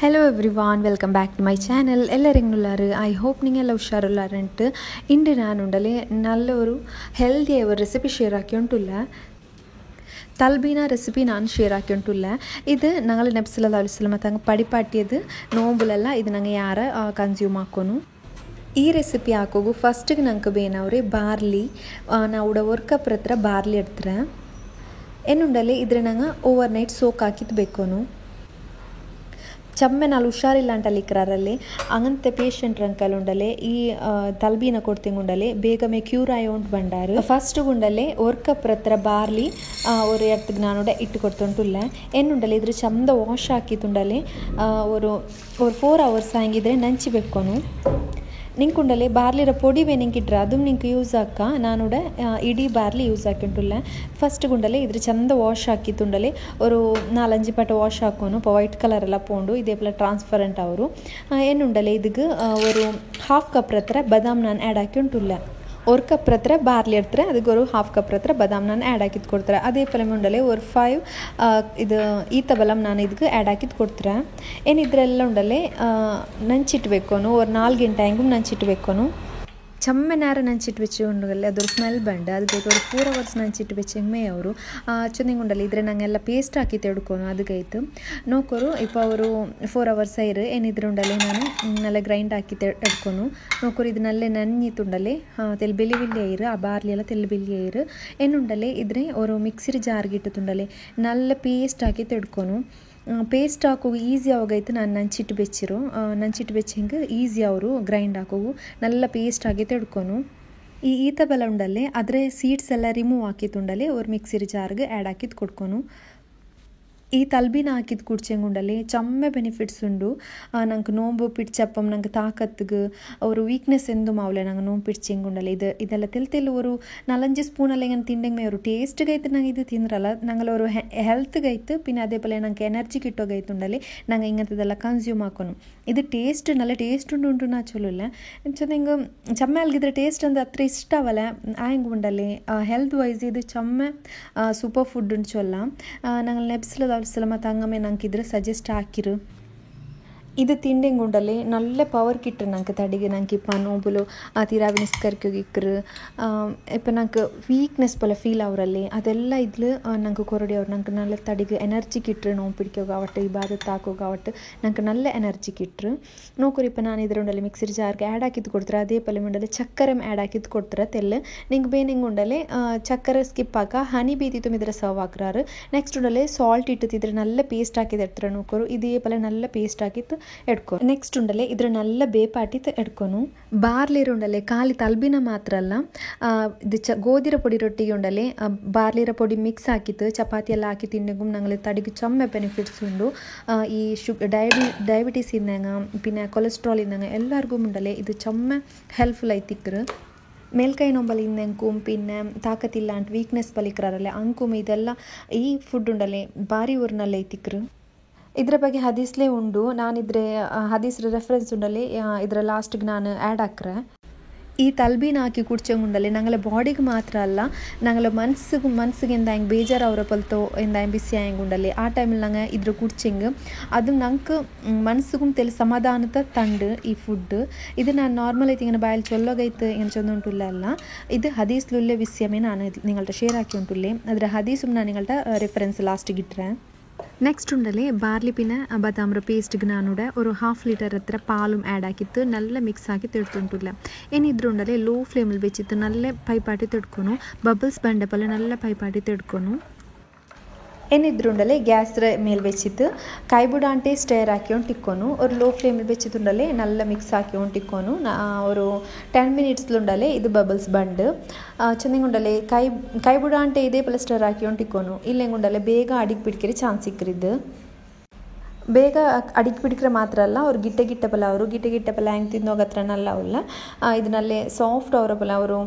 Hello everyone, welcome back to my channel. ಎಲ್ಲರಿಂಗುಳ್ಳಾರು. I hope ನಿಂಗೆಲ್ಲ ಹುಷಾರುಳ್ಳಾರಂಟು. ಇಂದು ನಾನುಂಡಲೆ ನಲ್ಲೊರು ಹೆಲ್ದಿಯ ഒരു റെസിപ്പി ഷെയർ ആക്കിയിട്ടുള്ള തൽബീന റെസിപ്പി ഞാൻ ഷെയർ ആക്കിയിട്ടുള്ള ഇത് ഞങ്ങൾ നബി സല്ലല്ലാഹു അലൈഹി വസല്ലം തങ്ങൾ പടിപ്പാട്ടിയത് നോമ്പുലല്ല ഇത് ഞങ്ങൾ ಯಾರ ಕನ್ಸ್ಯೂಮ್ ಹಾಕೋನು. ಈ ರೆಸಿಪಿ ಹಾಕೋಗು ಫಸ್ಟಿಗೆ ನಂಗೆ ಬೇನವ್ರೆ ಬಾರ್ಲಿ ನಾವು ಒಂದು ಕಪ್ ಹತ್ರ ಬಾರ್ಲಿ ಎಡ್ತಾರೆ ಏನುಂಡಲೆ ಇದ್ರೆ ನಂಗೆ ಓವರ್ ನೈಟ್ ಸೋಕ್ ಹಾಕಿದ್ದು ಬೇಕೋನು. ಚಮ್ಮೆ ನಾಲ್ ಹುಷಾರಿಲ್ಲ ಅಂಟಲ್ಲಿಕ್ಕಾರಲ್ಲಿ ಅಂಗಂತೆ ಪೇಷಂಟ್ ರಂಕಲ್ ಈ ತಲ್ಬೀನ ಕೊಡ್ತಿಂಗುಂಡಲೆ ಬೇಗಮೇ ಕ್ಯೂರ್ ಆಯೋ ಉಂಟು ಬಂಡಾರು. ಫಸ್ಟ್ ಗುಂಡಲೆ ಒಂದು ಕಪ್ ಹತ್ರ ಬಾರ್ಲಿ ஒரு இடத்துக்கு நானோட இட்டு கொடுத்துட்டுள்ள என்னுண்டಲೆ ಇದ್ರ ಚಂದ ವಾಶ್ ಹಾಕಿತ್ತುಂಡಲೆ ஒரு 4 hours ಹಂಗಿದ್ರೆ ನಂಚಿ ಬೇಕೋನು. ನಿಂಕುಂಡಲೆ ಬಾರ್ಲಿರ ಪೊಡಿವೆ ನಿಂಕಿಟ್ರೆ ಅದು ನಿಂಗೆ ಯೂಸ್ ಹಾಕ ನಾನೂಡ ಇಡೀ ಬಾರ್ಲಿ ಯೂಸ್ ಹಾಕಿಂಟುಲ್ಲ. ಫಸ್ಟ್ ಗುಂಡಲೆ ಇದ್ರ ಚಂದ ವಾಶ್ ಹಾಕಿತ್ತುಂಡಲೆ ഒരു 4-5 ಪಟ ವಾಶ್ ಹಾಕೋನು ഇപ്പോൾ ವೈಟ್ ಕಲರ್ ಎಲ್ಲ ಪೋಂಡು ಇದೇಪಲ ಟ್ರಾನ್ಸ್ಪರೆಂಟ್ ಅವರು ಏನುಂಡಲೆ ಇದಕ್ಕೆ ഒരു ಹಾಫ್ ಕಪ್ ಹತ್ರ ಬದಾಮ್ ನಾನು ಆ್ಯಡ್ ಹಾಕಿ ಉಂಟುಲ್ಲ. ஒரு ಕಪ್ ಹತ್ರ ಬಾರ್ಲಿ ಇಡ್ತಾರೆ ಅದಕ್ಕೆ ஒரு ಹಾಫ್ ಕಪ್ ಹತ್ರ ಬದಾಮ್ ನಾನು ಆ್ಯಡ್ ಹಾಕಿದ್ದು ಕೊಡ್ತಾರೆ. ಅದೇ ಪಲ ಉಂಡಲೆ ஒரு 5 ಇದು ಈತ ಬಲಮ್ ನಾನು ಇದಕ್ಕೆ ಆ್ಯಡ್ ಹಾಕಿದ್ದು ಕೊಡ್ತಾರೆ. ಏನಿದ್ರೆಲ್ಲ ಉಂಡಲೆ ನಂಚಿಟ್ಬೇಕೋನು ஒரு 4 ಗಂಟೆ ಹೆಂಗೂ ನಂಚಿಟ್ಬೇಕೋನು. ಚಮ್ಮೆ ನೇರ ನಂಚಿಟ್ಟು വെച്ച് ഉണ്ടല്ലേ അതൊരു സ്മെൽ ബണ്ട് ಅದಕ್ಕೆ ഒരു 4 hours ನಂಚಿಟ್ಟು വെച്ചെങ്ങമേ ಅವರು ചുന്നിങ്ങുണ്ടല്ലേ ഇದ್ರೆ ನಂಗೆಲ್ಲ ಪೇಸ್ಟ್ ಹಾಕಿ ತೆಡ್ಕೊನು ಅದಕ್ಕೈತು ನೋಕೋರು ഇപ്പോൾ ഒരു 4 hours ಆಯ್ರು ಏನಿದ್ರೆ ಉಂಡಲೆ ನಾನು നല്ല ಗ್ರೈಂಡ್ ಹಾಕಿ ಎಡ್ಕೊನು ನೋಕೋರು ಇದು ನಲ್ಲೇ ನನ್ನಿತ್ತುಂಡಲೆ ತೆಲ್ ಬೆಲಿ ಬೆಲ್ಲಿ ಆಯ್ರು ಆ ಬಾರ್ಲಿ ಎಲ್ಲ ತೆಲ್ ಬೆಲ್ಲಿ ಆಯ್ರು ಏನುಂಡಲೆ ಇದ್ರೆ ഒരു മിക്സിയുടെ ಜಾರ್ಗೆ ಇಟ್ಟುಂಡಲೆ നല്ല ಪೇಸ್ಟ್ ಹಾಕಿ ತೆಡ್ಕೊನು. ಪೇಸ್ಟ್ ಹಾಕೋಗು ಈಸಿ ಆವಾಗೈತೆ ನಾನು ನಂಚಿಟ್ಟು ಬೆಚ್ಚಂಗೆ ಈಸಿ ಅವರು ಗ್ರೈಂಡ್ ಹಾಕೋಗು ನಲ್ಲ ಪೇಸ್ಟ್ ಆಗಿ ತೆಡ್ಕೊನು. ಈತ ಬಲ ಉಂಡಲ್ಲೇ ಆದರೆ ಸೀಡ್ಸ್ ಎಲ್ಲ ರಿಮೂವ್ ಹಾಕಿತ್ತುಂಡಲೆ ஒரு மிக்ஸிയുടെ ಜಾರ್ಗೆ ಆ್ಯಡ್ ಹಾಕಿದ್ದು ಕೊಡ್ಕೊನು. ಈ ತಲ್ಬೀನ ಹಾಕಿದ್ದು ಕುಡ್ಚಂಗುಂಡಲೆ ಚಮ್ಮೆ ಬೆನಿಫಿಟ್ಸ್ ಉಂಡು. ನಂಗೆ ನೋಂಬು ಪಿಡ್ಚಪ್ಪಂ ನಂಗೆ ತಾಕತ್ತಿಗೆ ಅವರು ವೀಕ್ನೆಸ್ ಎಂದು ಮಾವಲೆ ನಂಗೆ ನೋವು ಪಿಡ್ಚಂಗುಂಡಲೆ ಇದೆಲ್ಲ ತೆಲ್ತೆಲ್ಲ ഒരു 4-5 ಸ್ಪೂನಲ್ಲಿ ಹೆಂಗೆ ತಿಂದಂಗೆ ಅವರು ಟೇಸ್ಟ್ಗೆ ಐತೆ ನಂಗೆ ಇದು ತಿಂದ್ರಲ್ಲ ನಂಗೆ ಅವರು ಹೆಲ್ತ್ಗೆ ಐತೆ ಪಿನ್ನ ಅದೇ ಪಲ ನಂಗೆ ಎನರ್ಜಿ ಕಿಟ್ಟೋಗೈತುಂಡಲೆ ನಂಗೆ ಹಿಂಗಂತದೆಲ್ಲ ಕನ್ಸ್ಯೂಮ್ ಹಾಕೋನು. ಇದು ಟೇಸ್ಟ್ നല്ല ಟೇಸ್ಟ್ ಉಂಟು ನಾ ಚಲೋ ಇಲ್ಲ ಹಿಂಗೆ ಚಮ್ಮೆ ಅಲ್ಗಿದ್ರೆ ಟೇಸ್ಟ್ ಅಂದ್ರೆ ಹತ್ರ ಇಷ್ಟ ಅವಲ್ಲ ಆಯಂಗೆ ಉಂಡಲೆ ಹೆಲ್ತ್ ವೈಸ್ ಇದು ಚಮ್ಮೆ ಸೂಪರ್ ಫುಡ್ ಉಂಟು ಚೊಲ್ಲ ನಂಗೆ ನೆಬ್ಸ್ಲದ ಅವಸಲ ಮತ್ತು ಹಂಗಮ್ಮೆ ನಂಗೆ ಇದ್ರೆ ಸಜೆಸ್ಟ್ ಹಾಕಿರು. ಇದು ತಿಂಡಿಂಗ್ ಉಂಡಲೆ നല്ല ಪವರ್ ಕಿಟ್ರು ನಂಗೆ ತಡಿಗೆ ನಂಗೆ ಇಪ್ಪ ನೋಬುಲು ತೀರಾವಿ ನಿಸ್ಕರ್ಕೋಗಿಕ್ರು ಇಪ್ಪ ನಂಗೆ ವೀಕ್ನೆಸ್ ಪೋಲ ಫೀಲ್ ಅವರಲ್ಲಿ ಅದೆಲ್ಲ ಇದ್ಲು ನಂಗೆ ಕೊರಡಿ ಅವ್ರು ನಂಗೆ നല്ല ತಡಿಗೆ ಎನರ್ಜಿ ಕಿಟ್ರು ನೋವು ಪಿಡಿಕೋಗಾವಟ್ಟು ಈ ಬಾದತ್ತು ಹಾಕೋಗಾವಟ್ಟು ನಂಗೆ നല്ല ಎನರ್ಜಿ ಕಿಟ್ರು ನೋಕರು ಇಪ್ಪ ನಾನು ಇದ್ರ ಉಂಡಲೆ ಮಿಕ್ಸಿರ್ ಜಾರ್ಗೆ ಆ್ಯಡ್ ಹಾಕಿದ್ದು ಕೊಡ್ತಾರೆ ಅದೇ ಪಲ್ಯ ಉಂಡಲೆ ಚಕ್ಕರೆ ಆ್ಯಡ್ ಹಾಕಿದ್ದು ಕೊಡ್ತಾರೆ ತೆಲ್ಲು ನಿಂಗೆ ಬೇನಿಂಗ್ ಉಂಡಲೆ ಚಕ್ಕರೆ ಸ್ಕಿಪ್ ಹಾಕ ಹನಿ ಬೀತಿತ್ತು ಇದ್ರೆ ಸರ್ವ್ ಹಾಕ್ರಾರು. ನೆಕ್ಸ್ಟ್ ಉಂಡಲೆ ಸಾಲ್ಟ್ ಇಟ್ಟಿದ್ರೆ നല്ല ಪೇಸ್ಟ್ ಹಾಕಿದ್ದು ಇಡ್ತಾರೆ ನೋಕರು ಇದೇ ಪಲ್ಯ നല്ല ಪೇಸ್ಟ್ ಹಾಕಿತ್ತು ಎಡ್ಕೊ. ನೆಕ್ಸ್ಟ್ ಉಂಡಲೆ ಇದ್ರ നല്ല ಬೇಪಾಟಿತ್ತು ಎಡ್ಕೊನು. ಬಾರ್ಲಿರ ಉಂಡಲೆ ಖಾಲಿ ತಲ್ಬಿನ ಮಾತ್ರ ಅಲ್ಲ ಇದು ಗೋಧಿರ ಪೊಡಿ ರೊಟ್ಟಿಗೆ ಉಂಡಲೆ ಬಾರ್ಲಿರ ಪೊಡಿ ಮಿಕ್ಸ್ ಹಾಕಿತ್ತು ಚಪಾತಿ ಎಲ್ಲ ಹಾಕಿ ತಿಂಡಿಗೂ ನಂಗೆ ತಡಿಗೆ ಚಮ್ಮೆ ಬೆನಿಫಿಟ್ಸ್ ಉಂಡು. ಈ ಡಯಾಬಿಟೀಸ್ ಇದ್ದಂಗೆ പിന്നെ ಕೊಲೆಸ್ಟ್ರಾಲ್ ಇದ್ದಂಗೆ ಎಲ್ಲರಿಗೂ ಉಂಡಲೆ ಇದು ಚಮ್ಮೆ ಹೆಲ್ಪ್ಫುಲ್ ಐತಿಕ್ರು. ಮೇಲ್ಕೈ ನೊಂಬಲಿ ಇಂದೆಂಕುಂ പിന്നെ ತಾಕತ್ತಿಲ್ಲ ಅಂತ ವೀಕ್ನೆಸ್ ಬಲಿಕ್ರಾರಲ್ಲ ಅಂಕುಮ್ ಇದೆಲ್ಲ ಈ ಫುಡ್ ಉಂಡಲೆ ಭಾರಿ ಊರಿನಲ್ಲೇ ಐತಿಕ್ರು. ಇದರ ಬಗ್ಗೆ ಹದೀಸ್ಲೇ ಉಂಡು ನಾನಿದ್ರೆ ಹದೀಸ್ರ ರೆಫರೆನ್ಸ್ ಉಂಡಲ್ಲಿ ಇದರ ಲಾಸ್ಟಿಗೆ ನಾನು ಆ್ಯಡ್ ಹಾಕ್ರೆ. ಈ ತಲ್ಬೀನ ಹಾಕಿ ಕುಡ್ಚಂಗುಂಡಲೆ ನಂಗಲ ಬಾಡಿಗೆ ಮಾತ್ರ ಅಲ್ಲ ನಂಗಲ ಮನ್ಸಿಗೆ ಎಂದ ಹೆಂಗೆ ಬೇಜಾರು ಅವರ ಪಲ್ತೋ ಎಂದ ಹೆಂಗೆ ಬಿಸಿ ಹೆಂಗುಂಡಲೆ ಆ ಟೈಮಲ್ಲಿ ನಂಗೆ ಇದ್ರ ಕುಡ್ಚಂಗೆ ಅದು ನಂಗೆ ಮನ್ಸಿಗೂ ತೆಲ್ ಸಮಾಧಾನದ ತಂಡು ಈ ಫುಡ್. ಇದು ನಾನು ನಾರ್ಮಲ್ ಐತಿ ಇങ്ങനെ ಬಾಯಲ್ಲಿ ಚೊಲ್ಲೋಗೈತೆ ಏನು ಚಂದ ಉಂಟುಲ್ಲ ಅಲ್ಲ ಇದು ಹದೀಸ್ಲುಲ್ಲೆ ವಿಷಯಮೇ ನಾನು ನಿங்கள்ட்ட ഷെയർ ಹಾಕಿ ಉಂಟುಲ್ಲೆ ಅದರ ಹದೀಸುം ನಾನು ನಿங்கள்ட்ட ರೆಫರೆನ್ಸ್ ಲಾಸ್ಟಿಗೆ ಇಟ್ಟರೆ. ನೆಕ್ಸ್ಟ್ ಉಂಡಲೆ ಬಾರ್ಲಿ ಪಿನ್ನ ಬದಾಮ್ರ ಪೇಸ್ಟ್ಗೆ ನಾನೂಡ ഒരു 1/2 ಲೀಟರ್ ಹತ್ರ ಪಾലും ಆ್ಯಡ್ ಹಾಕಿತ್ತು നല്ല ಮಿಕ್ಸ್ ಹಾಕಿ ತೆಡ್ತುಂಟುಲ್ಲ. ಏನಿದ್ರು ಉಂಡಲೆ ಲೋ ಫ್ಲೇಮಲ್ಲಿ ಬೆಚ್ಚಿತ್ತು നല്ല ಪೈಪಾಟಿ ತೆಡ್ಕೊನು ಬಬಲ್ಸ್ ಬಂಡೆ ಪಲ್ಲೆ നല്ല ಪೈಪಾಟಿ ತೆಡ್ಕೊನು. ಏನಿದ್ರು ಉಂಡಲೆ ಗ್ಯಾಸ್ ಮೇಲೆ ಬೆಚ್ಚಿತ್ತು ಕೈಬುಡಾಂಟೆ ಸ್ಟೇರ್ ಹಾಕಿಕೊಂಡು ಟಿಕ್ಕೊನು ഒരു ಲೋ ಫ್ಲೇಮಲ್ಲಿ ಬೆಚ್ಚಿತ್ತುಂಡಲೆ നല്ല ಮಿಕ್ಸ್ ಹಾಕಿಕೊಂಡು ಟಿಕ್ಕೊನು ഒരു 10 minutesലുണ്ടಲೆ ಇದು ಬಬಲ್ಸ್ ಬಂಡು ಚೆಂದಿಂಗುಂಡಲೆ ಕೈಬುಡಾಂಟೆ ಇದೇ ಪಲ ಸ್ಟೇರ್ ಹಾಕಿಕೊಂಡು ಟಿಕ್ಕೊನು ಇಲ್ಲೆಂಗುಂಡಲೆ ಬೇಗ ಅಡಿಗೆ ಪಿಡಿಕೆರೆ ಚಾನ್ಸ್ ಸಿಕ್ಕರಿದ್ದು ಬೇಗ ಅಡಿಗೆ ಪಿಡಿಕ್ರೆ ಮಾತ್ರ ಅಲ್ಲ ಅವ್ರು ಗಿಟ್ಟೆ ಪಲ ಅವರು ಗಿಟ್ಟೆ ಪಲ ಹೆಂಗೆ ತಿನ್ನೋಗ ಹತ್ರ ನಲ್ಲ ಅವಲ್ಲ ಇದು ನಲ್ಲೇ ಸಾಫ್ಟ್ ಅವರ ಪಲ ಅವರು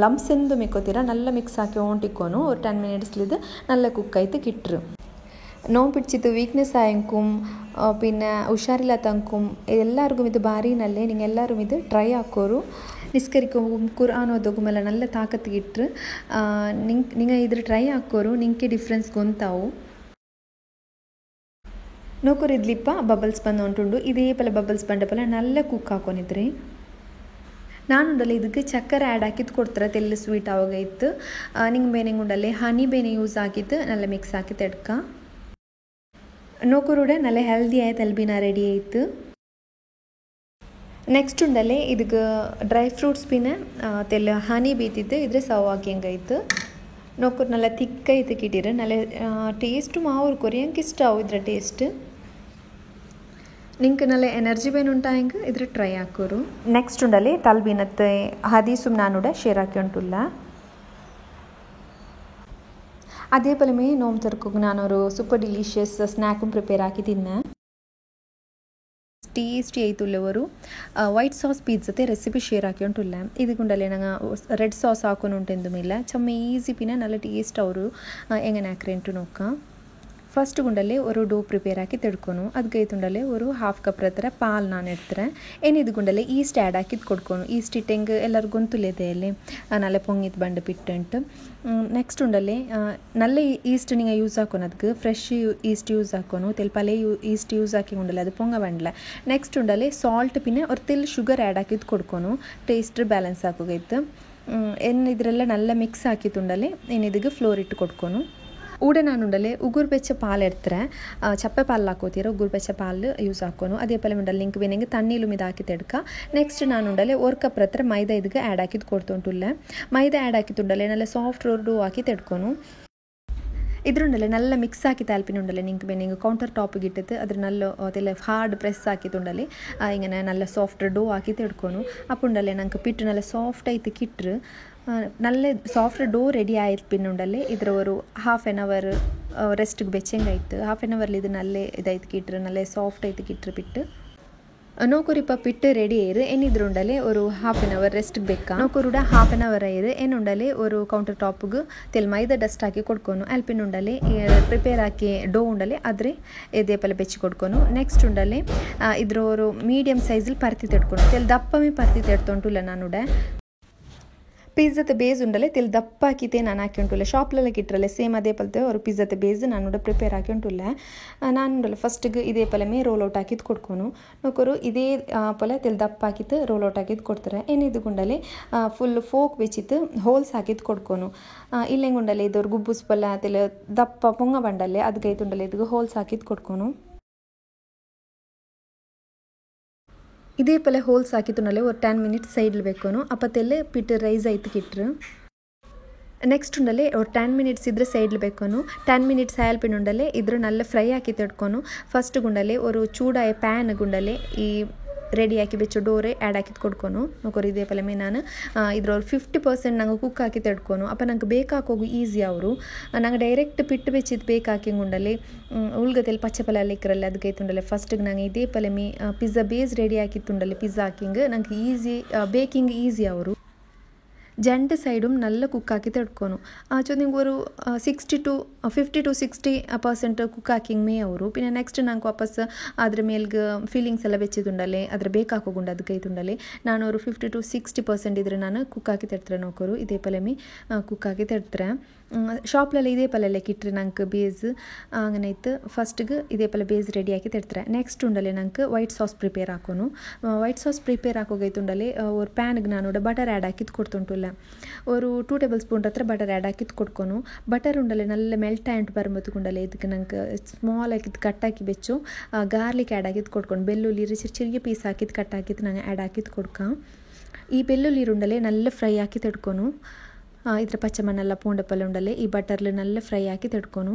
ಲಂಪ್ಸ್ ಎಂದು ಮಿಕ್ಕೋತೀರ നല്ല ಮಿಕ್ಸ್ ಹಾಕಿ ಹೊಂಟಿಕ್ಕೋನು ഒരു 10 minutesಲಿದ್ದು നല്ല കുക്കായിട്ട് കിട്ടും. നോമ്പ് പിടിച്ചിട്ട് വീക്ക്നെസ് ആയെങ്കും പിന്നെ ಹುಷಾರಿಲ್ಲತಂಕುಂ ಎಲ್ಲರಿಗೂ ಇದು ಭಾರಿ ನಲ್ಲೇ നിങ്ങൾ എല്ലാവരും ഇത് ട്രൈ ആക്കോರು. ನಿಸ್ಕರಿಕೋಗು ಕುರಾನ್ ಓದೋಗುಮೆಲ್ಲ നല്ല ತಾಕತ್ತಿಗೆ ಇಟ್ಟರು നിങ്ങൾ ಇದ್ರ ಟ್ರೈ ಹಾಕೋರು ನಿಂಗೆ ಡಿಫ್ರೆನ್ಸ್ ಗೊಂತಾವು. ನೋಕೂರು ಇದ್ಲಿಪ್ಪ ಬಬಲ್ಸ್ ಬಂದು ಉಂಟುಂಡು ಇದೇ ಪಲ ಬಬಲ್ಸ್ ಬಂಡ ಪಲ ನಲ್ಲ ಕುಕ್ ಹಾಕೊಂಡಿದ್ರಿ. ನಾನುಂಡಲ್ಲ ಇದಕ್ಕೆ ಚಕ್ಕರೆ ಆ್ಯಡ್ ಹಾಕಿದ್ದು ಕೊಡ್ತಾರೆ ತೆಲ್ಲು ಸ್ವೀಟ್ ಆವಾಗ ಇತ್ತು. ನಿಂಗೆ ಬೇನೆ ಉಂಡಲ್ಲೇ ಹನಿ ಬೇನೆ ಯೂಸ್ ಆಗಿತ್ತು ನಲ್ಲ ಮಿಕ್ಸ್ ಹಾಕಿ ತೆಡ್ಕ ನೋಕೂರುಡೆ ನಲ್ಲ ಹೆಲ್ದಿ ಆಯ್ತು ಅಲ್ಬಿನ ರೆಡಿ ಆಯಿತು. ನೆಕ್ಸ್ಟ್ ಉಂಡಲ್ಲೇ ಇದಕ್ಕೆ ಡ್ರೈ ಫ್ರೂಟ್ಸ್ ಪಿನ ತೆಲ್ಲ ಹನಿ ಬೀತಿದ್ದು ಇದ್ರೆ ಸರ್ವ್ ಹಾಕಿ ಹೆಂಗಾಯ್ತು. ನೋಕೂರು ನಲ್ಲ ತಿಕ್ಕೈತು ಕಿಟ್ಟಿರ ನಲ್ಲ ಟೇಸ್ಟು ಮಾವ್ರು ಕೊರಿಯಂಗೆ ಇಷ್ಟ ಅವು ಇದ್ರ ಟೇಸ್ಟ್ ನಿಂಗೆ ನಲ್ಲ ಎನರ್ಜಿ ಬೇನು ಉಂಟಾ ಹಿಂಗೆ ಇದ್ರೆ ಟ್ರೈ ಹಾಕೋರು. ನೆಕ್ಸ್ಟ್ ಉಂಡಲ್ಲಿ ತಲ್ಬಿನತ್ತೆ ಹದೀಸುಮ್ ನಾನುಡ ಶೇರ್ ಹಾಕಿ ಉಂಟುಲ್ಲ ಅದೇ ಪಲಮೇ ನೋಮ್ ತರ್ಕೋಗಿ ನಾನೊರು ಸೂಪರ್ ಡಿಲಿಷಿಯಸ್ ಸ್ನ್ಯಾಕು ಪ್ರಿಪೇರ್ ಹಾಕಿ ತಿನ್ನೆ ಟೇಸ್ಟಿ ಆಯ್ತುಲ್ಲವರು. ವೈಟ್ ಸಾಸ್ ಪಿಜ್ಜತೆ ರೆಸಿಪಿ ಶೇರ್ ಹಾಕಿ ಉಂಟುಲ್ಲ ಇದಕ್ಕುಂಡಲ್ಲೇ ನಂಗೆ ರೆಡ್ ಸಾಸ್ ಹಾಕೊಂಡು ಉಂಟೆಂದು ಮೇಲೆ ಚಮ್ಮ ಈಸಿ ಪಿನ ನಲ್ಲ ಟೇಸ್ಟ್ ಅವರು ಹೆಂಗನೆ ಹಾಕ್ರೆ ಉಂಟು ನೋಕ್ಕ. ಫಸ್ಟ್ ಗುಂಡಲ್ಲೇ ಒಂದು ಡೋ ಪ್ರಿಪೇರ್ ಹಾಕಿ ತೆಡ್ಕೊನು ಅದಕ್ಕೆ ತುಂಡಲ್ಲೇ ಒಂದು 1/2 ಕಪ್ ಹತ್ರ ಪಾಲು ನಾನು ಇಡ್ತಾರೆ ಏನಿದು ಗುಂಡಲ್ಲೇ ಈಸ್ಟ್ ಆ್ಯಡ್ ಹಾಕಿದ್ದು ಕೊಡ್ಕೊನು. ಈಸ್ಟ್ ಇಟ್ಟಂಗೆ ಎಲ್ಲರಿಗೂ ಗೊತ್ತುಲೇದೆ ಅಲ್ಲಿ ನಲ್ಲ ಪೊಂಗಿತ್ತು ಬಂಡು ಬಿಟ್ಟುಂಟು. ನೆಕ್ಸ್ಟ್ ಉಂಡಲ್ಲೇ ನಲ್ಲ ಈಸ್ಟ್ ನಿಂಗೆ ಯೂಸ್ ಹಾಕೋನು ಅದಕ್ಕೆ ಫ್ರೆಶ್ ಈಸ್ಟ್ ಯೂಸ್ ಹಾಕೋನು ತೆಲ್ಪಲೆ ಈಸ್ಟ್ ಯೂಸ್ ಹಾಕಿ ಉಂಡಲ್ಲ ಅದು ಪೊಂಗ ಬಂಡಲ. ನೆಕ್ಸ್ಟ್ ಉಂಡಲ್ಲೇ ಸಾಲ್ಟ್ ಪಿನ್ನೆ ಅವ್ರು ತೆಲ್ ಶುಗರ್ ಆ್ಯಡ್ ಹಾಕಿದ್ದು ಕೊಡ್ಕೊನು ಟೇಸ್ಟ್ ಬ್ಯಾಲೆನ್ಸ್ ಹಾಕೋಗೈತು. ಇದರೆಲ್ಲ ನಲ್ಲ ಮಿಕ್ಸ್ ಹಾಕಿತ್ತುಂಡಲ್ಲೇ ಏನಿದಿಗೆ ಫ್ಲೋರ್ ಇಟ್ಟು ಕೊಡ್ಕೊನು. ಊಡೆ ನಾನು ಉಂಡಲ್ಲೇ ಉಗುರು ಬೆಚ್ಚ ಪಾಲು ಇಡ್ತಾರೆ ಚಪ್ಪೆ ಪಾಲು ಹಾಕೋತೀರ ಉಗುರು ಬೆಚ್ಚ ಪಾಲು ಯೂಸ್ ಹಾಕೋನು ಅದೇ ಪಲ ಉಂಡಲ್ಲಿ ಲಿಂಕ್ ಬೇನೆಂಗೆ ತಣ್ಣೀಲು ಮಿದ ಹಾಕಿ ತೆಡ್ಕ. ನೆಕ್ಸ್ಟ್ ನಾನು ಉಂಡಲ್ಲೇ 1 ಕಪ್ ಹತ್ರ ಮೈದಾ ಇದಕ್ಕೆ ಆ್ಯಡ್ ಹಾಕಿದ್ದು ಕೊಡ್ತುಂಟುಲ್ಲ ಮೈದಾ ಆ್ಯಡ್ ಹಾಕಿತ್ತುಂಡಲ್ಲೇ ನಲ್ಲ ಸಾಫ್ಟ್ ಡೋ ಹಾಕಿ ತೆಡ್ಕೊನು. ಇದ್ರುಂಡಲ್ಲೇ ನಲ್ಲ ಮಿಕ್ಸ್ ಹಾಕಿ ತಾಲ್ಪಿನುಂಡಲ್ಲೇ ನಿಂಗೆ ಬೇನೆಂಗೆ ಕೌಂಟರ್ ಟಾಪಿಗೆ ಇಟ್ಟಿತ್ತು ಅದ್ರ ನಲ್ಲ ಅದೆಲ್ಲ ಹಾರ್ಡ್ ಪ್ರೆಸ್ ಹಾಕಿತ್ತುಂಡಲ್ಲೇ ಹಿಂಗೆ ನಲ್ಲ ಸಾಫ್ಟ್ ಡೋ ಹಾಕಿ ತೆಡ್ಕೊನು. ಅಪ್ಪುಂಡಲ್ಲೇ ನಂಗೆ ಪಿಟ್ಟು ನಲ್ಲ ಸಾಫ್ಟ್ ಆಯ್ತು ಕಿಟ್ರು ನಲ್ಲ ಸಾಫ್ಟ್ ಡೋ ರೆಡಿ ಆಯ್ತು ಪಿನ್ನುಂಡಲ್ಲೇ ಇದ್ರ ಒಂದು 1/2 ಅವರ್ ರೆಸ್ಟಿಗೆ ಬೆಚ್ಚಂಗಾಯ್ತು. 1/2 ಅವರ್ಲಿ ಇದು ನಲ್ಲೇ ಇದಾಯ್ತು ಕಿಟ್ರು ನಲ್ಲೇ ಸಾಫ್ಟ್ ಆಯ್ತು ಕಿಟ್ರು ಪಿಟ್ಟು ನೋಕೂರಿಪ್ಪ ಪಿಟ್ಟು ರೆಡಿ ಆಯ್ರು ಏನಿದ್ರು ಉಂಡಲ್ಲೇ ಒಂದು 1/2 ಅವರ್ ರೆಸ್ಟಿಗೆ ಬೇಕಾ ನೋಕೂರುಡ 1/2 ಅವರ್ ಆಯ್ರು ಏನುಂಡಲ್ಲೇ ಒಂದು ಕೌಂಟರ್ ಟಾಪ್ಗೆ ತೆಲ್ ಮೈದಾ ಡಸ್ಟ್ ಹಾಕಿ ಕೊಡ್ಕೊನು ಅಲ್ಪಿನ ಉಂಡಲ್ಲೇ ಪ್ರಿಪೇರ್ ಹಾಕಿ ಡೋ ಉಂಡಲ್ಲೇ ಆದರೆ ಇದೇ ಪಲ ಬೆಚ್ಚಿ ಕೊಡ್ಕೊನು. ನೆಕ್ಸ್ಟ್ ಉಂಡಲ್ಲೇ ಇದ್ರ ಒಂದು ಮೀಡಿಯಮ್ ಸೈಜಲ್ಲಿ ಪರ್ತಿ ತೆಡ್ಕೊನು ತೆಲ್ ದಪ್ಪಮೇ ಪರ್ತಿ ತೆಡ್ತೊಂಟುಲ್ಲ ನಾನುಡ ಪಿಜ್ಜಾದ ಬೇಸ್ ಉಂಡಲ್ಲೇ ತೆಲ್ ದಪ್ಪ ಹಾಕಿತೆ ನಾನು ಹಾಕಿ ಉಂಟುಲ್ಲ ಶಾಪ್ಲೆಲ್ಲ ಕಿಟ್ರಲ್ಲೇ ಸೇಮ್ ಅದೇ ಪಲ್ತೆ ಅವರು ಪಿಜ್ಜಾದ ಬೇಸ್ ನಾನು ಪ್ರಿಪೇರ್ ಹಾಕಿ ಉಂಟುಲ್ಲ. ನಾನು ಉಂಡಲ್ಲ ಫಸ್ಟಿಗೆ ಇದೇ ಪಲಮೇ ರೋಲ್ ಔಟ್ ಹಾಕಿದ್ದು ಕೊಡ್ಕೊನು ನೋಕರು ಇದೇ ಪಲ ತೆಲ್ ದಪ್ಪ ಹಾಕಿತ್ತು ರೋಲ್ ಔಟ್ ಹಾಕಿದ್ದು ಕೊಡ್ತಾರೆ ಏನಿದು ಗುಂಡಲ್ಲೇ ಫುಲ್ ಫೋಕ್ ಬೆಚ್ಚಿತ್ತು ಹೋಲ್ಸ್ ಹಾಕಿದ್ದು ಕೊಡ್ಕೊನು. ಇಲ್ಲೇ ಗುಂಡಲ್ಲೇ ಇದವ್ರು ಗುಬ್ಬುಸ್ ಪಲ್ಲ ತೆಲ್ ದಪ್ಪ ಪೊಂಗ ಬಂಡಲ್ಲೇ ಅದಕ್ಕೆ ಉಂಡಲ್ಲೇ ಇದಕ್ಕೆ ಹೋಲ್ಸ್ ಹಾಕಿದ್ದು ಕೊಡ್ಕೊನು. ಇದೇ ಪಲೆ ಹೋಲ್ಸ್ ಹಾಕಿತ್ತುನಲ್ಲೇ ಒಂದು 10 ಮಿನಿಟ್ಸ್ ಸೈಡ್ಲಿ ಬೇಕೋನು ಅಪ್ಪತ್ತೆಲ್ಲೇ ಪಿಟ್ಟು ರೈಸ್ ಆಯ್ತು ಕಿಟ್ರು. ನೆಕ್ಸ್ಟ್ ಉಂಡಲ್ಲೇ ಒಂದು 10 ಮಿನಿಟ್ಸ್ ಇದ್ರೆ ಸೈಡ್ಲಿ ಬೇಕೋನು 10 ಮಿನಿಟ್ಸ್ ಆಯಲ್ ಪಿನ್ ಉಂಡಲ್ಲೇ ಇದ್ರ ನಲ್ಲ ಫ್ರೈ ಹಾಕಿ ತೆಡ್ಕೊನು. ಫಸ್ಟ್ ಗುಂಡಲ್ಲೇ ಒಂದು ಚೂಡಾಯ ಪ್ಯಾನ್ ಗುಂಡಲ್ಲೇ ಈ ರೆಡಿ ಹಾಕಿ ಬೆಚ್ಚು ಡೋರೆ ಆ್ಯಡ್ ಹಾಕಿದ್ದು ಕೊಡ್ಕೊನು ನೋಕರು ಇದೇ ಪಲಮೇ ನಾನು ಇದ್ರ 50% ನಂಗೆ ಕುಕ್ ಹಾಕಿ ತೆಡ್ಕೊನು ಅಪ್ಪ ನಂಗೆ ಬೇಕಾಕೋಗು ಈಸಿ ಅವರು ನಂಗೆ ಡೈರೆಕ್ಟ್ ಪಿಟ್ಟು ಬೆಚ್ಚಿದ್ದು ಬೇಕಾಕಿ ಉಂಡಲ್ಲಿ ಉಳ್ಗದಲ್ಲಿ ಪಚ್ಚ ಪಲ ಇಕ್ಕರಲ್ಲ ಅದಕ್ಕೆ ಉಂಡಲ್ಲೇ ಫಸ್ಟಿಗೆ ನಂಗೆ ಇದೇ ಪಲಮೇ ಪಿಜ್ಜಾ ಬೇಸ್ ರೆಡಿ ಹಾಕಿತ್ತುಂಡಲ್ಲಿ ಪಿಜ್ಜಾ ಹಾಕಿಂಗ್ ನಂಗೆ ಈಸಿ ಬೇಕಿಂಗ್ ಈಸಿ ಅವರು ಜಂಟ್ ಸೈಡುം നല്ല കുക്കാക്കി ತೆಡ್ಕೊನು ನಿಂಗೆ ഒരു 50 to 60% ಕುಕ್ ಹಾಕಿಂಗ್ ಮೇ ಅವರು പിന്നെ ನೆಕ್ಸ್ಟ್ ನಂಗೆ ವಾಪಸ್ ಅದ್ರ ಮೇಲ್ಗೆ ಫೀಲಿಂಗ್ಸ್ ಎಲ್ಲ ಬೆಚ್ಚಿದುಂಡಲ್ಲೇ ಅದ್ರ ಬೇಕಾಕೋಗುಂಡು ಅದಕ್ಕೆ ಇದ್ದುಂಡಲ್ಲೇ ನಾನು ಅವರು 50 to 60% ಇದ್ರೆ ನಾನು ಕುಕ್ ಹಾಕಿ ತೆಡ್ತಾರೆ ನೋಕರು ಇದೇ ಪಲಮಿ ಕುಕ್ ಹಾಕಿ ತೆಡ್ತಾರೆ. ಶಾಪ್ಲೆಲ್ಲ ಇದೇ ಪಲ್ಲೆಲ್ಲ ಕಿಟ್ರೆ ನಂಗೆ ಬೇಸ್ അങ്ങനെ ಇತ್ತು ಫಸ್ಟಿಗೆ ಇದೇ ಪಲ್ಲೆ ಬೇಸ್ ರೆಡಿ ಹಾಕಿ ತೆಡ್ತಾರೆ. ನೆಕ್ಸ್ಟ್ ಉಂಡಲ್ಲೇ ನಂಗೆ ವೈಟ್ ಸಾಸ್ ಪ್ರಿಪೇರ್ ಹಾಕೋನು ವೈಟ್ ಸಾಸ್ ಪ್ರಿಪೇರ್ ಹಾಕೋಗೈತುಂಡಲ್ಲೇ ಒಂದು ಪ್ಯಾನ್ಗೆ ನಾನು ಬಟರ್ ಆ್ಯಡ್ ಹಾಕಿದ್ದು ಕೊಡ್ತುಂಟುಲ್ಲ ஒரு 2 ಟೇಬಲ್ ಸ್ಪೂನ್ ಹತ್ರ ಬಟರ್ ಆ್ಯಡ್ ಹಾಕಿದ್ದು ಕೊಡ್ಕೊನು. ಬಟರ್ ಉಂಡಲ್ಲೇ ನಲ್ಲ ಮೆಲ್ಟ್ ಆ್ಯಂಟ್ ಬರುಂಬತ್ತು ಗುಂಡಲ್ಲೇ ಇದಕ್ಕೆ ನಂಗೆ ಸ್ಮಾಲ್ ಹಾಕಿದ್ದು ಕಟ್ ಹಾಕಿ ಬೆಚ್ಚು ಗಾರ್ಲಿಕ್ ಆ್ಯಡ್ ಹಾಕಿದ್ದು ಕೊಡ್ಕೊಂಡು ಬೆಳ್ಳುಳ್ಳಿ ಚಿರಿಗೆ ಪೀಸ್ ಹಾಕಿದ್ದು ಕಟ್ ಹಾಕಿದ್ದು ನಂಗೆ ಆ್ಯಡ್ ಹಾಕಿದ್ದು ಕೊಡ್ಕ. ಈ ಬೆಳ್ಳುಳ್ಳಿ ಉಂಡಲ್ಲೇ ನಲ್ಲ ಫ್ರೈ ಹಾಕಿ ತೆಡ್ಕೊನು ಇದ್ರ ಪಚ್ಚಮಣ್ಣೆಲ್ಲ ಪೂಂಡ ಪಲ್ಲೆ ಉಂಡಲ್ಲೇ ಈ ಬಟರ್ಲಿ ನಲ್ಲ ಫ್ರೈ ಹಾಕಿ ತೆಡ್ಕೊನು.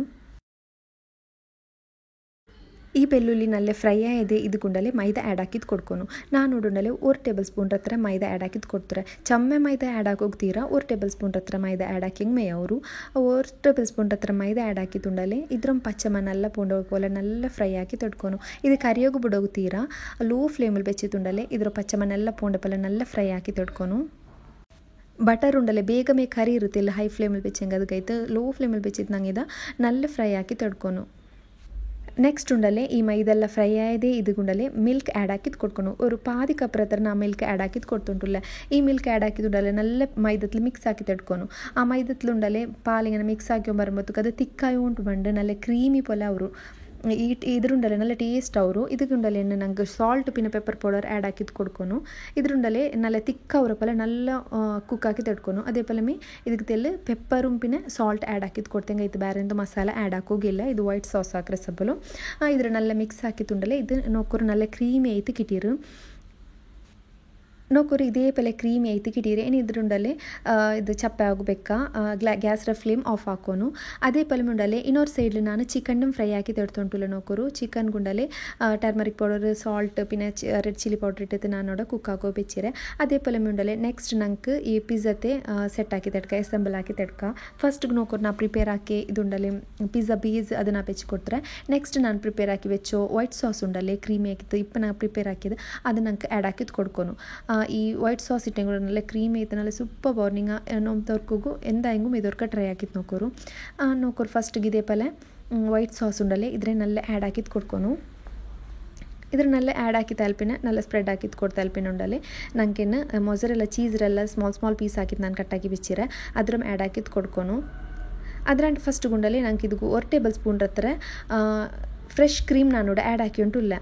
ಈ ಬೆಳ್ಳುಳ್ಳಿ ನಲ್ಲೇ ಫ್ರೈ ಆಗಿದೆ ಇದು ಗುಂಡಲ್ಲೇ ಮೈದಾ ಆ್ಯಡ್ ಹಾಕಿದ್ದು ಕೊಡ್ಕೊನು. ನಾನು ಉಂಡಲ್ಲೇ 1 ಟೇಬಲ್ ಸ್ಪೂನ್ ಹತ್ರ ಮೈದಾ ಆ್ಯಡ್ ಹಾಕಿದ್ದು ಕೊಡ್ತಾರೆ ಚಮ್ಮೆ ಮೈದಾ ಆ್ಯಡ್ ಹಾಕೋಗ್ತೀರಾ 1 ಟೇಬಲ್ ಸ್ಪೂನ್ ಹತ್ರ ಮೈದಾ ಆ್ಯಡ್ ಹಾಕಿಂಗ್ ಮೇ ಅವರು 1 ಟೇಬಲ್ ಸ್ಪೂನ್ ಹತ್ರ ಮೈದಾ ಆ್ಯಡ್ ಹಾಕಿತ್ತುಂಡಲ್ಲೇ ಇದ್ರ ಪಚ್ಚಮಣ್ಣೆಲ್ಲ ಪೂಂಡ ಪೋಲೆ ನಲ್ಲ ಫ್ರೈ ಹಾಕಿ ತೆಡ್ಕೊನು. ಇದು ಕರಿಯೋಗು ಬಿಡೋಗ್ತೀರಾ ಲೋ ಫ್ಲೇಮಲ್ಲಿ ಬೆಚ್ಚಿತ್ತುಂಡಲ್ಲೇ ಇದ್ರ ಪಚ್ಚಮಣ್ಣೆಲ್ಲ ಪೂಂಡ ಪೋಲೆ ನಲ್ಲ ಫ್ರೈ ಹಾಕಿ ತೆಡ್ಕೊನು. ಬಟರ್ ಉಂಡಲ್ಲೇ ಬೇಗ ಕರಿ ಇರುತ್ತೆ ಇಲ್ಲ ಹೈ ಫ್ಲೇಮಲ್ಲಿ ಬೆಚ್ಚಂಗೆ ಅದಕ್ಕೈತೆ ಲೋ ಫ್ಲೇಮಲ್ಲಿ ಬೆಚ್ಚಿದ್ದು ನಂಗೆ ಇದು ನಲ್ಲ ಫ್ರೈ ಹಾಕಿ ತೆಡ್ಕೊನು. ನೆಕ್ಸ್ಟ್ ಉಂಡಲ್ಲೇ ಈ ಮೈದೆಲ್ಲ ಫ್ರೈ ಆಗಿದೆ ಇದು ಗುಂಡಲ್ಲೇ ಮಿಲ್ಕ್ ಆ್ಯಡ್ ಹಾಕಿದ್ದು ಕೊಡ್ಕೊನು ಒಂದು 1/2 ಕಪ್ ಹತ್ರ ನಾ ಮಿಲ್ಕ್ ಆ್ಯಡ್ ಹಾಕಿದ್ದು ಕೊಡ್ತುಂಟುಲ್ಲ. ಈ ಮಿಲ್ಕ್ ಆ್ಯಡ್ ಹಾಕಿದ್ದುಂಡಲ್ಲೇ ನಲ್ಲ ಮೈದತ್ಲು ಮಿಕ್ಸ್ ಹಾಕಿ ತೆಡ್ಕೊನು. ಆ ಮೈದತ್ಲು ಉಂಡಲ್ಲೇ ಪಾಲಿಗೆ ಮಿಕ್ಸ್ ಹಾಕಿ ಬರುಂಬತ್ತು ಅದು ತಿಕ್ಕಾಯಿ ಉಂಟು ಬಂಡು ನಲ್ಲ ಕ್ರೀಮಿ ಪೊಲೆ ಅವರು ಇದ್ರುಂಡಲೆ നല്ല ಟೇಸ್ಟ್ ಅವರು ಇದಕ್ಕೆ ನಂಗೆ ಸಾಲ್ಟ್ ಪಿನ ಪೆಪ್ಪರ್ ಪೌಡರ್ ಆ್ಯಡ್ ಹಾಕಿದ್ದು ಕೊಡ್ಕೊನು ಇದ್ರುಂಡಲೆ നല്ല ತಿಕ್ಕ ಅವರಪ್ಪಲ നല്ല ಕುಕ್ ಹಾಕಿ ತಡ್ಕೊನು ಅದೇ ಪಲಮಿ ಇದಕ್ಕೆ ತೆಲ್ಲು ಪೆಪ್ಪರುಂ ಪಿನ ಸಾಲ್ಟ್ ಆ್ಯಡ್ ಹಾಕಿದ್ದು ಕೊಡ್ತೇಂಗೆ ಇದು ಬೇರೆ ಎಂತ ಮಸಾಲ ಆ್ಯಡ್ ಹಾಕೋಗಿಲ್ಲ ಇದು ವೈಟ್ ಸಾಸ್ ಹಾಕ್ರೆ ಸಬ್ಬಲು ಇದ್ರ നല്ല ಮಿಕ್ಸ್ ಹಾಕಿ ತುಂಡಲೆ ಇದು ನೋಕೊರು നല്ല ಕ್ರೀಮಿ ಐತಿ ಕಿಟೀರು ನೋಕೊರು ಇದೇ ಪಲೆ ಕ್ರೀಮಿ ಐತಿ ಕಿಟೀರಿ ಏನು ಇದ್ರುಂಡಲೆ ಇದು ಚಪ್ಪೆ ಆಗಬೇಕಾ ಗ್ಯಾಸ್ರ ಫ್ಲೇಮ್ ಆಫ್ ಹಾಕೋನು ಅದೇ ಪಲೆ ಮುಂಡಲೆ ಇನ್ನೊಂದು ಸೈಡ್ಲಿ ನಾನು ಚಿಕನ್ ಫ್ರೈ ಹಾಕಿ ತೆಡ್ತೊಂಟುಲ್ಲ ನೋಕೊರು ಚಿಕನ್ ಗುಂಡಲೆ ಟರ್ಮರಿಕ್ ಪೌಡರ್ ಸಾಲ್ಟ್ ಪಿನ ರೆಡ್ ಚಿಲ್ಲಿ ಪೌಡರ್ ಇಟ್ಟೈತೆ ನಾನು ನೋಡ ಕುಕ್ ಹಾಕೋ ಬೆಚ್ಚಿರೆ ಅದೇ ಪಲೆ ಮುಂಡಲೆ ನೆಕ್ಸ್ಟ್ ನಂಗೆ ಈ ಪಿಜ್ಜತೆ ಸೆಟ್ ಹಾಕಿ ತೆಡ್ಕ ಎಸೆಂಬಲ್ ಹಾಕಿ ತೆಡ್ಕ ಫಸ್ಟ್ ನೋಕೊರು ನಾ ಪ್ರಿಪೇರ್ ಹಾಕಿ ಇದುಂಡಲೆ ಪಿಜ್ಜಾ ಬೀಸ್ ಅದನ್ನು ಬೆಚ್ಚಿ ಕೊಡ್ತಾರೆ ನೆಕ್ಸ್ಟ್ ನಾನು ಪ್ರಿಪೇರ್ ಹಾಕಿ ಬೆಚ್ಚೋ ವೈಟ್ ಸಾಸ್ ಉಂಡಲೆ ಕ್ರೀಮಿ ಹಾಕಿತ್ತು ಇಪ್ಪ ನಾನು ಪ್ರಿಪೇರ್ ಹಾಕಿದ್ದು ಅದು ನಂಗೆ ಆ್ಯಡ್ ಹಾಕಿದ್ದು ಕೊಡ್ಕೊನು ಈ ವೈಟ್ ಸಾಸ್ ಇಟ್ಟಂಗೆ നല്ല ಕ್ರೀಮಿ ಐತೆ നല്ല ಸೂಪರ್ ಬಾರ್ನಿಂಗ ನೊಂತವ್ರಿಗೂ ಎಂದ ಹೆಂಗೂ ಮೆದೋರ್ಕ ಟ್ರೈ ಹಾಕಿತ್ತು ನೋಕೋರು ಫಸ್ಟ್ಗೆ ಇದೇ ಪಲೆ ವೈಟ್ ಸಾಸ್ ಉಂಡಲೆ ಇದ್ರೆ ನಲ್ಲ ಆ್ಯಡ್ ಹಾಕಿದ್ದು ಕೊಡ್ಕೊನು ಇದ್ರ നല്ല ಆ್ಯಡ್ ಹಾಕಿ ತಲ್ಪಿನ നല്ല ಸ್ಪ್ರೆಡ್ ಹಾಕಿದ್ದು ಕೊಡ್ತಾ ತಲ್ಪಿನ ಉಂಡಲೆ ನಂಗೇನು ಮೊಸರೆಲ್ಲ ಚೀಸ್ರೆಲ್ಲ ಸ್ಮಾಲ್ ಪೀಸ್ ಹಾಕಿದ್ದು ನಾನು ಕಟ್ಟಾಕಿ ಬಿಚ್ಚಿರೆ ಅದ್ರ ಆ್ಯಡ್ ಹಾಕಿದ್ದು ಕೊಡ್ಕೊನು ಅದ್ರಂಟು ಫಸ್ಟ್ ಗುಂಡಲೆ ನಂಗೆ ಇದು 1 ಟೇಬಲ್ ಸ್ಪೂನ್ ಹತ್ರ ಫ್ರೆಶ್ ಕ್ರೀಮ್ ನಾನು ಆ್ಯಡ್ ಹಾಕಿ ಉಂಟು ಇಲ್ಲ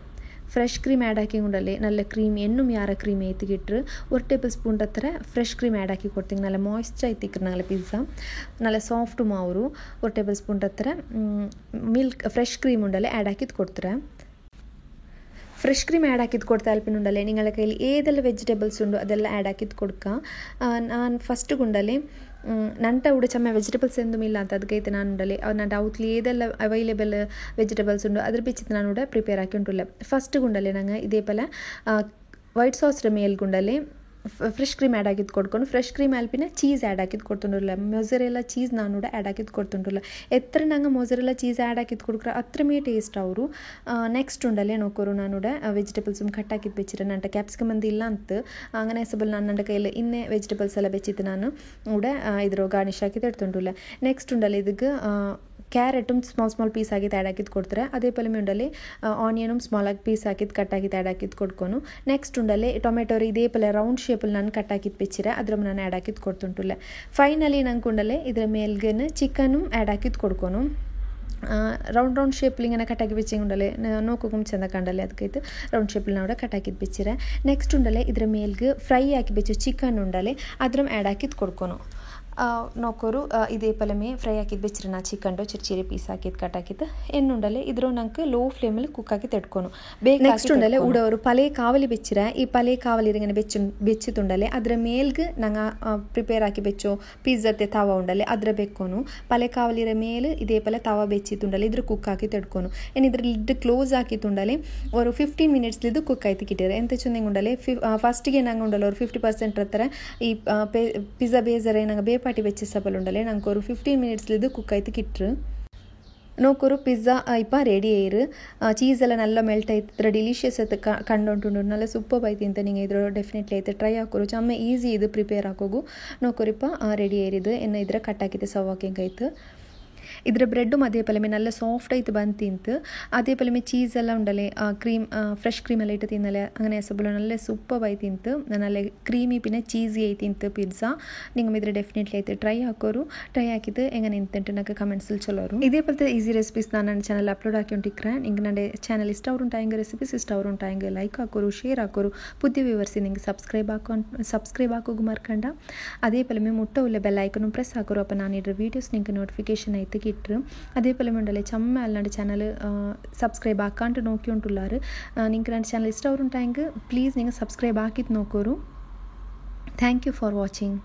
ಫ್ರೆಶ್ ಕ್ರೀಮ್ ಆ್ಯಡ್ ಹಾಕಿ ಉಂಡಲೆ നല്ല ಕ್ರೀಮ್ ಎಣ್ಣು ಯಾರ ಕ್ರೀಮ್ ಐತಿಗಿಟ್ರು 1 ಟೇಬಲ್ ಸ್ಪೂನ್ ಹತ್ರ ಫ್ರೆಶ್ ಕ್ರೀಮ್ ಆ್ಯಡ್ ಹಾಕಿ ಕೊಡ್ತೀನಿ നല്ല ಮಾಯ್ಸ್ಚರ್ ಐತಿಕ್ರು നല്ല ಪಿಜ್ಜಾ നല്ല ಸಾಫ್ಟ್ ಮಾವರು 1 ಟೇಬಲ್ ಸ್ಪೂನ್ ಹತ್ರ ಮಿಲ್ಕ್ ಫ್ರೆಶ್ ಕ್ರೀಮ್ ಉಂಡಲೆ ಆ್ಯಡ್ ಹಾಕಿದ್ದು ಕೊಡ್ತಾರೆ ಫ್ರೆಶ್ ಕ್ರೀಮ್ ಆ್ಯಡ್ ಹಾಕಿದ್ದು ಕೊಡ್ತಾ ಅಲ್ಪಿನುಂಡಲೆ ನಿಂಗಳ ಕೈಲಿ ಏದೆಲ್ಲ ವೆಜಿಟೇಬಲ್ಸ್ ಉಂಡು ಅದೆಲ್ಲ ಆ್ಯಡ್ ಹಾಕಿದ್ದು ಕೊಡ್ಕ ನಾನು ಫಸ್ಟ್ ಗುಂಡಲೆ ನಂಟ ಉಡ ಚಮ್ಮ ವೆಜಿಟೇಬಲ್ಸ್ ಎಂದೂ ಇಲ್ಲ ಅಂತ ಅದಕ್ಕೈತೆ ನಾನು ಉಂಡಲೆ ನಂಟ ಅವತ್ಲಿ ಏದೆಲ್ಲ ಅವೈಲೇಬಲ್ ವೆಜಿಟೇಬಲ್ಸ್ ಉಂಡು ಅದ್ರ ಬಿಚ್ಚಿತ್ತು ನಾನು ಕೂಡ ಪ್ರಿಪೇರ್ ಹಾಕಿ ಉಂಟುಲ್ಲ ಫಸ್ಟ್ ಗುಂಡಲೆ ನಂಗೆ ಇದೇ ಪಲ ವೈಟ್ ಸಾಸ್ರ ಮೇಲ್ಗುಂಡಲೆ ಫ್ರೆಶ್ ಕ್ರೀಮ್ ಆ್ಯಡ್ ಹಾಕಿದ್ದು ಕೊಡ್ಕೊಂಡು ಫ್ರೆಶ್ ಕ್ರೀಮ್ ಆಲ್ಪಿನ ಚೀಸ್ ಆ್ಯಡ್ ಹಾಕಿದ್ದು ಕೊಡ್ತುಂಡಿಲ್ಲ ಮೊಸರೆಲ್ಲ ಚೀಸ್ ನಾನು ಕೂಡ ಆ್ಯಡ್ ಹಾಕಿದ್ದು ಕೊಡ್ತುಂಡಿಲ್ಲ ಎತ್ತರ ನಂಗೆ ಮೊಸರೆಲ್ಲ ಚೀಸ್ ಆ್ಯಡ್ ಹಾಕಿದ್ದು ಕೊಡ್ಕ್ರೆ ಅತ್ರ ಮೇ ಟೇಸ್ಟ್ ಅವರು ನೆಕ್ಸ್ಟ್ ಉಂಡಲೆ ನೋಕೋರು ನಾನು ಕೂಡ ವೆಜಿಟೇಬಲ್ಸ್ ಕಟ್ ಹಾಕಿದ್ದು ಬೆಚ್ಚಿರೆ ನಂಟ ಕ್ಯಾಪ್ಸಿಕಮ್ ಅಂದು ಇಲ್ಲ ಅಂತ അങ്ങനെ ಹೆಸಬಲ್ ನನ್ನ ಕೈಯಲ್ಲಿ ಇನ್ನೇ ವೆಜಿಟೇಬಲ್ಸ್ ಎಲ್ಲ ಬೆಚ್ಚಿತ್ತು ನಾನು ಕೂಡ ಇದ್ರ ಗಾರ್ನಿಷ್ ಹಾಕಿ ತೆಡ್ತುಂಡಿಲ್ಲ ನೆಕ್ಸ್ಟ್ ಉಂಡಲೆ ಇದಕ್ಕೆ ಕ್ಯಾರೆಟು ಸ್ಮಾಲ್ ಪೀಸ್ ಆಗಿದ್ದು ಆ್ಯಡ್ ಹಾಕಿದ್ದು ಕೊಡ್ತಾರೆ ಅದೇ ಪಲೆ ಉಂಡಲೆ ಆನಿಯನು ಸ್ಮಾಲ್ ಆಗಿ ಪೀಸ್ ಹಾಕಿದ್ದು ಕಟ್ ಆಗಿದ್ದು ಆ್ಯಡ್ ಹಾಕಿದ್ದು ಕೊಡ್ಕೊನು ನೆಕ್ಸ್ಟ್ ಉಂಡಲೆ ಟೊಮೆಟೊರು ಇದೇ ಪಲೆ ರೌಂಡ್ ಶೇಪಲ್ಲಿ ನಾನು ಕಟ್ ಹಾಕಿದ್ದು ಬೆಚ್ಚಿರೆ ಅದ್ರ ನಾನು ಆ್ಯಡ್ ಹಾಕಿದ್ದು ಕೊಡ್ತುಂಟುಲ್ಲ ಫೈನಲಿ ನಂಗೆ ಉಂಡಲೆ ಇದ್ರ ಮೇಲ್ಗೆ ಚಿಕನು ಆ್ಯಡ್ ಹಾಕಿದ್ದು ಕೊಡ್ಕೊನು ರೌಂಡ್ ಶೇಪ್ಲಿ ಇങ്ങനെ ಕಟ್ಟಾಕಿ ಬೆಚ್ಚಿಂಗ್ ಉಂಡಲೆ ನೋಕೋಕು ಚೆಂದ ಕಂಡಲೆ ಅದಕ್ಕೈತು ರೌಂಡ್ ಶೇಪ್ಲಿ ನಾವು ಕಟ್ ಹಾಕಿದ್ದು ಬೆಚ್ಚಿರೆ ನೆಕ್ಸ್ಟ್ ಉಂಡಲೆ ಇದ್ರ ಮೇಲ್ಗೆ ಫ್ರೈ ಹಾಕಿ ಬೆಚ್ಚು ಚಿಕನ್ ಉಂಡಲೆ ಅದ್ರ ಆ್ಯಡ್ ಹಾಕಿದ್ದು ಕೊಡ್ಕೊನು ನೋಕೋರು ಇದೇ ಪಲಮೆ ಫ್ರೈ ಹಾಕಿದ್ದು ಬೆಚ್ಚಿರೆ ನಾ ಚಿಕನ್ಡು ಚಿರಿ ಪೀಸ್ ಹಾಕಿದ್ದು ಕಟ್ ಹಾಕಿದ್ದು ಎನ್ನುಂಡಲೆ ಇದ್ರ ನಂಗೆ ಲೋ ಫ್ಲೇಮಲ್ಲಿ ಕುಕ್ ಹಾಕಿ ತೆಡ್ಕೊನು ನೆಕ್ಸ್ಟ್ ಉಂಡಲೆ ಉಡವರು ಪಲೆ ಕಾವಲಿ ಬೆಚ್ಚಿರೆ ಈ ಪಲೆ ಕಾವಲಿ ಇങ്ങനെ ಬೆಚ್ಚಿತುಂಡಲೆ ಅದ್ರ ಮೇಲ್ಗೆ ನಂಗೆ ಪ್ರಿಪೇರ್ ಹಾಕಿ ಬೆಚ್ಚು ಪಿಜ್ಜತ್ತೆ ತವ ಉಂಡಲೆ ಅದ್ರ ಬೆಕ್ಕೋನು ಪಲೆ ಕಾವಲಿರ ಮೇಲೆ ಇದೇ ಪಲೆ ತವ ಬೆಚ್ಚಿತುಂಡಲೆ ಇದ್ರ ಕುಕ್ ಹಾಕಿ ತೆಡ್ಕೊನು ಏನು ಇದ್ರ ಲಿಡ್ ಕ್ಲೋಸ್ ಹಾಕಿತುಂಡಲೆ ಒಂದು 15 ಮಿನಿಟ್ಸ್ ಇದು ಕುಕ್ ಆಯ್ತು ಕಿಟ್ಟಿರೆ ಎಂತ ಚಂದಂಗೆ ಉಂಡಲೆ ಫಸ್ಟಿಗೆ ನಂಗೆ ಉಂಡಲೆ ಒಂದು 50% ಹತ್ರ ಈ ಪಿಜ್ಜಾ ಬೇಸರೆ ನಂಗೆ ಪಾಟಿ ಬೆಚ್ಚ ಸಬಲ್ ಉಂಡಲೆ ನಂಗೆ ಒಂದು 15 ಮಿನಿಟ್ಸ್ ಇದು ಕುಕ್ ಆಯ್ತು ಕಿಟ್ರು ನೋಕೋರು ಪಿಜ್ಜಾ ಇಪ್ಪ ರೆಡಿ ಏರು ಚೀಸ್ ಎಲ್ಲ നല്ല ಮೆಲ್ಟ್ ಆಯ್ತು ಡಿಲಿಷಿಯಸ್ ಆಯ್ತು ಕಂಡುಂಟು നല്ല ಸೂಪರ್ ಆಯ್ತು ಅಂತ ನಿಂಗೆ ಇದ್ರ ಡೆಫಿನೆಟ್ಲಿ ಆಯ್ತು ಟ್ರೈ ಹಾಕೋರು ಚಮ್ಮ ಈಸಿ ಇದು ಪ್ರಿಪೇರ್ ಹಾಕೋಗು ನೋಕೋರಿಪ್ಪ ರೆಡಿ ಏರಿದು ಏನು ಇದ್ರೆ ಕಟ್ ಹಾಕಿದ್ದು ಸವ್ ಹಾಕಿಂಗಾಯ್ತು ಇದ್ರ ಬ್ರೆಡ್ಡು ಅದೇ ಪಲಮೆ നല്ല ಸಾಫ್ಟ್ ಆಯ್ತು ಬಂದು ತಿಂತು ಅದೇ ಪಲಮೆ ಚೀಸ್ ಎಲ್ಲ ಉಂಡಲೆ ಕ್ರೀಮ್ ಫ್ರೆಶ್ ಕ್ರೀಮ್ ಎಲ್ಲ ಇಟ್ಟು ತಿನ್ನಲೆ അങ്ങനെ ಹೆಸಬಲು നല്ല ಸೂಪರ್ ಆಯ್ತು ತಿಂತು നല്ല ಕ್ರೀಮಿ ಪಿನ ಚೀಸಿ ಆಯ್ತು ತಿಂತು ಪಿಜ್ಜಾ ನಿಂಗೆ ಇದ್ರೆ ಡೆಫಿನೆಟ್ಲಿ ಆಯ್ತು ಟ್ರೈ ಹಾಕೋರು ಟ್ರೈ ಹಾಕಿದ್ದು ಹೆಂಗೆ ನಿಂತು ನನಗೆ ಕಮೆಂಟ್ಸಲ್ಲಿ ಚಲೋರು ಇದೇ ಪತ್ತೆ ಈಸಿ ರೆಸಿಪೀಸ್ ನಾನು ನನ್ನ ಚಾನಲ್ ಅಪ್ಲೋಡ್ ಹಾಕಿ ಉಂಟಿಕ್ರೆ ನಿಂಗೆ ನನ್ನ ಚಾನಲ್ ಇಷ್ಟ ಅವ್ರುಂಟಾಯಂಗೆ ರೆಸಿಪೀಸ್ ಇಷ್ಟ ಅವ್ರುಂಟಾಯಂಗೆ ಲೈಕ್ ಹಾಕೋರು ಶೇರ್ ಹಾಕೋರು ಪುದ್ದಿ ವ್ಯೂವರ್ಸಿ ನಿಂಗೆ ಸಬ್ಸ್ಕ್ರೈಬ್ ಹಾಕೋಗು ಮರ್ಕಂಡ ಅದೇ ಪಲಮೆ ಮುಟ್ಟ ಉಳ್ಳೆ ಬೆಲ್ ಐಕನು ಪ್ರೆಸ್ ಹಾಕೋರು ಅಪ್ಪ ನಾನು ಇದ್ರ ವೀಡಿಯೋಸ್ ನಿಂಗೆ ನೋಟಿಫಿಕೇಶನ್ ಆಯ್ತು കിട്ടും അതേപോലെ ഉണ്ടല്ലേ ചമ്മ അല്ലാണ്ട് ചാനൽ സബ്സ്ക്രൈബ് ആക്കാണ്ട് നോക്കിക്കൊണ്ടുള്ളവർ നിങ്ങൾക്ക് എൻ്റെ ചാനൽ ഇഷ്ടമുണ്ടെങ്കിൽ പ്ലീസ് നിങ്ങൾ സബ്സ്ക്രൈബ് ആക്കിയിട്ട് നോക്കൂ താങ്ക് യു ഫോർ വാച്ചിങ്